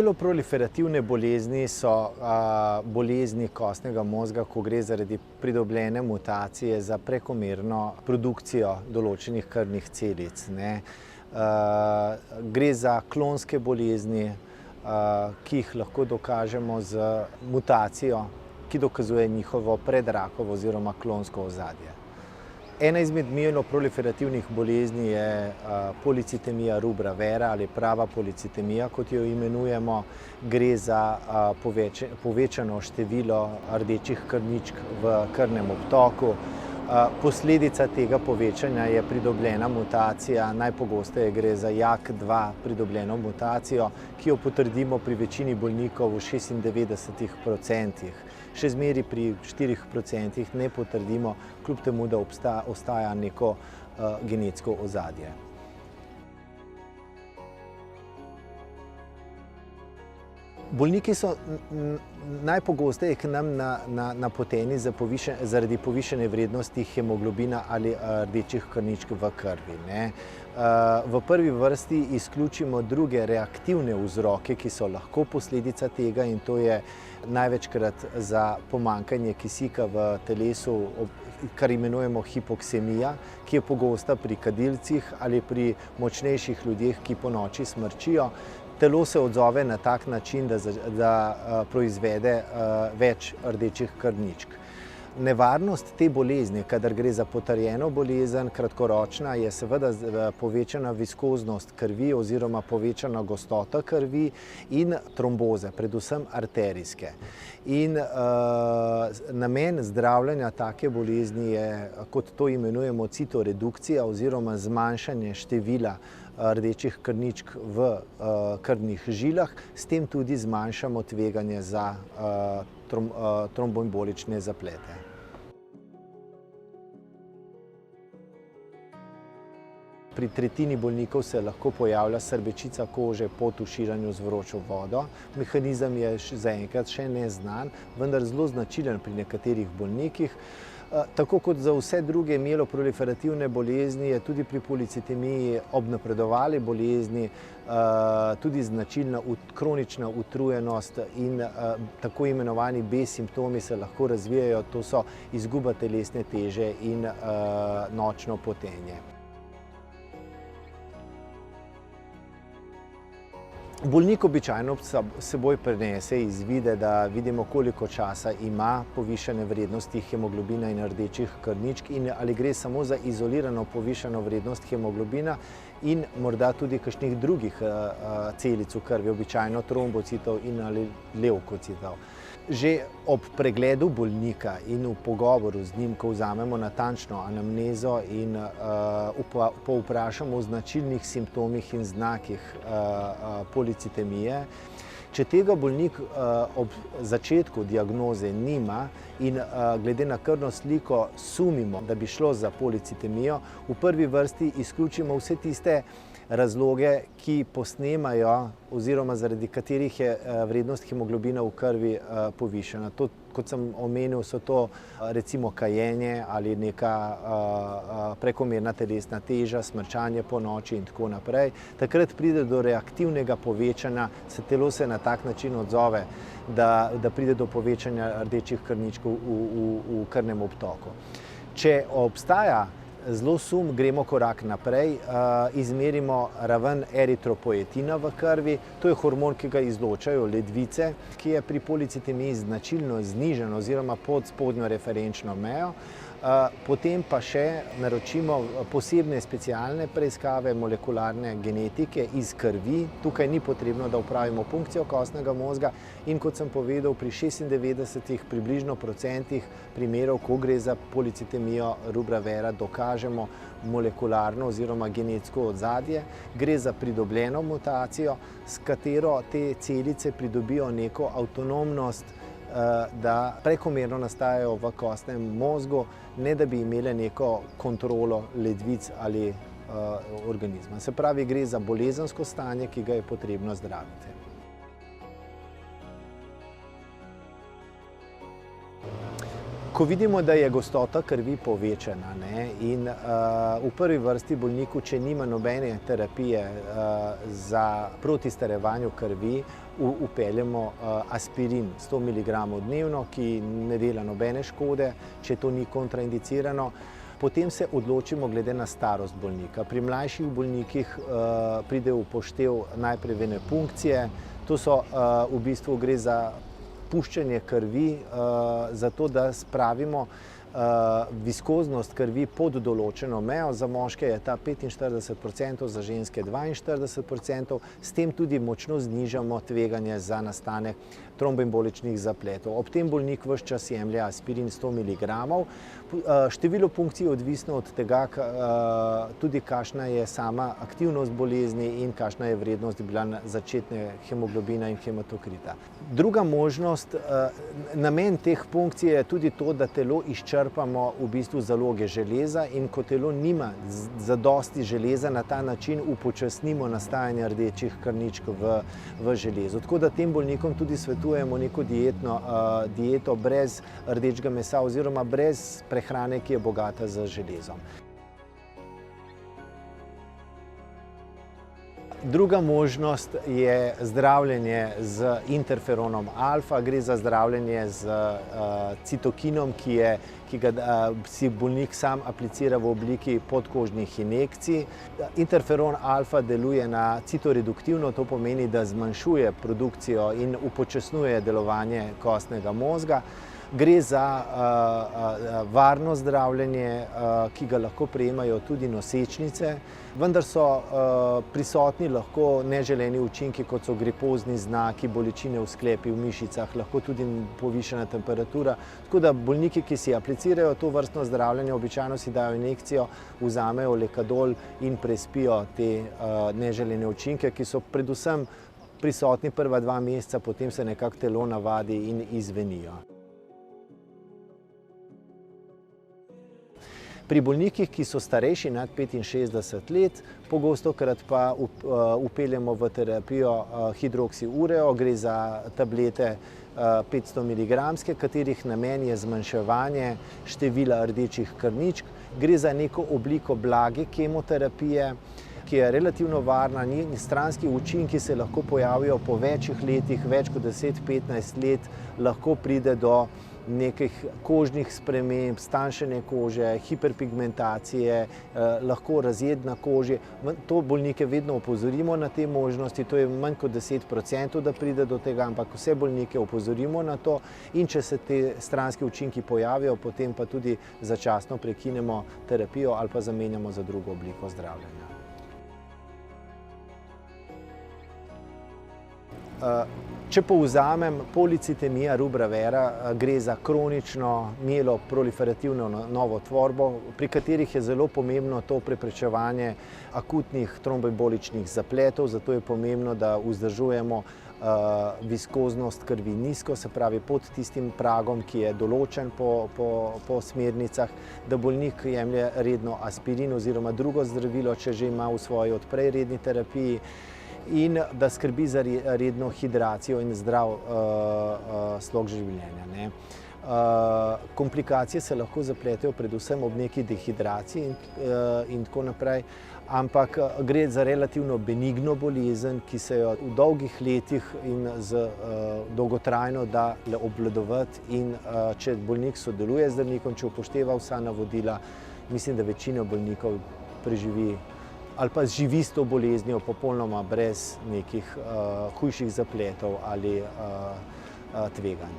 Mieloproliferativne bolezni so bolezni kostnega mozga, ko gre zaradi pridobljene mutacije za prekomerno produkcijo določenih krvnih celic. Gre za klonske bolezni, ki jih lahko dokažemo z mutacijo, ki dokazuje njihovo predrakovo oziroma klonsko ozadje. Ena izmed mieloproliferativnih bolezni je policitemija rubra vera ali prava policitemija, kot jo imenujemo. Gre za povečano število rdečih krvničk v krvnem obtoku. Posledica tega povečanja je pridobljena mutacija, najpogosteje gre za JAK2 pridobljeno mutacijo, ki jo potrdimo pri večini bolnikov v 96%. Še zmeraj pri 4% ne potrdimo, kljub temu, da ostaja neko genetsko ozadje. Bolniki so najpogosteje k nam napoteni zaradi povišene vrednosti hemoglobina ali rdečih krvničk v krvi. V prvi vrsti izključimo druge reaktivne vzroke, ki so lahko posledica tega, in to je največkrat za pomanjkanje kisika v telesu, kar imenujemo hipoksemija, ki je pogosta pri kadilcih ali pri močnejših ljudeh, ki ponoči smrčijo. Telo se odzove na tak način, da proizvede več rdečih krvničk. Nevarnost te bolezni, kadar gre za potrjeno bolezen, kratkoročna, je seveda povečana viskoznost krvi oziroma povečana gostota krvi in tromboze, predvsem arterijske. Namen zdravljenja take bolezni je, kot to imenujemo, citoredukcija oziroma zmanjšanje števila rdečih krvničk v krvnih žilah, s tem tudi zmanjšamo tveganje za tromboembolične zaplete. Pri tretjini bolnikov se lahko pojavlja srbečica kože po tuširanju z vročo vodo. Mehanizem je zaenkrat še neznan, vendar zelo značilen pri nekaterih bolnikih. Tako kot za vse druge mieloproliferativne bolezni je tudi pri policitemiji ob napredovali bolezni tudi značilna kronična utrujenost in tako imenovani B-simptomi se lahko razvijajo, to so izguba telesne teže in nočno potenje. Bolnik običajno s seboj prinese izvide, da vidimo, koliko časa ima povišane vrednosti hemoglobina in rdečih krvničk in ali gre samo za izolirano povišano vrednost hemoglobina in morda tudi kakšnih drugih celic v krvi, običajno trombocitov in ali levkocitov. Že ob pregledu bolnika in v pogovoru z njim, ko vzamemo natančno anamnezo in povprašamo o značilnih simptomih in znakih policitemije, če tega bolnik ob začetku diagnoze nima in glede na krvno sliko sumimo, da bi šlo za policitemijo, v prvi vrsti izključimo vse tiste razloge, ki posnemajo oziroma zaradi katerih je vrednost hemoglobina v krvi povišana. Kot sem omenil, so to recimo kajenje ali neka prekomerna telesna teža, smrčanje ponoči in tako naprej. Takrat pride do reaktivnega povečanja, telo se na tak način odzove, da pride do povečanja rdečih krvničkov v krvnem obtoku. Če obstaja zelo sum, gremo korak naprej, izmerimo raven eritropoetina v krvi, to je hormon, ki ga izločajo ledvice, ki je pri policitemiji značilno znižan oziroma pod spodnjo referenčno mejo. Potem pa še naročimo posebne specialne preiskave molekularne genetike iz krvi. Tukaj ni potrebno, da opravimo punkcijo kostnega mozga in kot sem povedal, pri 96 približno procentih primerov, ko gre za policitemijo rubra vera, dokažemo molekularno oziroma genetsko ozadje. Gre za pridobljeno mutacijo, s katero te celice pridobijo neko avtonomnost, da prekomerno nastajajo v kostnem mozgu, ne da bi imele neko kontrolo ledvic ali organizma. Se pravi, gre za bolezensko stanje, ki ga je potrebno zdraviti. Ko vidimo, da je gostota krvi povečana, in v prvi vrsti bolniku, če nima nobene terapije za proti starevanju krvi, vpeljemo aspirin 100 mg dnevno, ki ne dela nobene škode, če to ni kontraindicirano. Potem se odločimo glede na starost bolnika. Pri mlajših bolnikih pride v upoštev najprej vene punkcije. To so v bistvu gre za puščanje krvi, zato da spravimo viskoznost krvi pod določeno mejo. Za moške je ta 45%, za ženske 42%. S tem tudi močno znižamo tveganje za nastanek tromboemboličnih zapletov. Ob tem bolnik ves čas jemlje aspirin 100 mg. Število punkcij je odvisno od tega, tudi kakšna je sama aktivnost bolezni in kakšna je vrednost začetne hemoglobina in hematokrita. Druga možnost, namen teh punkcij je tudi to, da telo izčrpamo v bistvu zaloge železa, in ko telo nima zadosti železa, na ta način upočasnimo nastajanje rdečih krničk v železu. Tako da tem bolnikom tudi svetujemo neko dieto brez rdečega mesa oziroma brez prehrane, ki je bogata z železom. Druga možnost je zdravljenje z interferonom alfa. Gre za zdravljenje z citokinom, ki ga si bolnik sam aplicira v obliki podkožnih injekcij. Interferon alfa deluje na citoreduktivno, to pomeni, da zmanjšuje produkcijo in upočasnjuje delovanje kostnega mozga. Gre za varno zdravljenje, ki ga lahko prejemajo tudi nosečnice, vendar so prisotni lahko neželeni učinki, kot so gripozni znaki, bolečine v sklepi, v mišicah, lahko tudi povišana temperatura. Tako da bolniki, ki si aplicirajo to vrstno zdravljenje, običajno si dajo injekcijo, vzamejo lekadol in prespijo te neželene učinke, ki so predvsem prisotni prva 2 meseca, potem se nekako telo navadi in izvenijo. Pri bolnikih, ki so starejši nad 65 let, pogostokrat pa vpeljemo v terapijo hidroksiureo. Gre za tablete 500 mg, katerih namen je zmanjševanje števila rdečih krničk. Gre za neko obliko blage kemoterapije, ki je relativno varna. Stranski učinki se lahko pojavijo po večjih letih, več kot 10-15 let, lahko pride do nekih kožnih sprememb, stanjšanja kože, hiperpigmentacije, lahko razjed na koži. To bolnike vedno opozorimo na te možnosti, to je manj kot 10%, da pride do tega, ampak vse bolnike opozorimo na to, in če se te stranski učinki pojavijo, potem pa tudi začasno prekinemo terapijo ali pa zamenjamo za drugo obliko zdravljenja. Če povzamem, policitemija rubra vera gre za kronično mieloproliferativno novotvorbo, pri katerih je zelo pomembno to preprečevanje akutnih tromboemboličnih zapletov, zato je pomembno, da vzdržujemo viskoznost krvi nizko, se pravi pod tistim pragom, ki je določen po smernicah, da bolnik jemlje redno aspirin oziroma drugo zdravilo, če že ima v svoji odprej redni terapiji, in da skrbi za redno hidracijo in zdrav slog življenja. Komplikacije se lahko zapletejo predvsem ob neki dehidraciji in tako naprej, ampak gre za relativno benigno bolezen, ki se jo v dolgih letih in dolgotrajno da obvladovati, in če bolnik sodeluje z zdravnikom, če upošteva vsa navodila, mislim, da večina bolnikov preživi ali pa živi s to boleznijo popolnoma brez nekih hujših zapletov ali tveganj.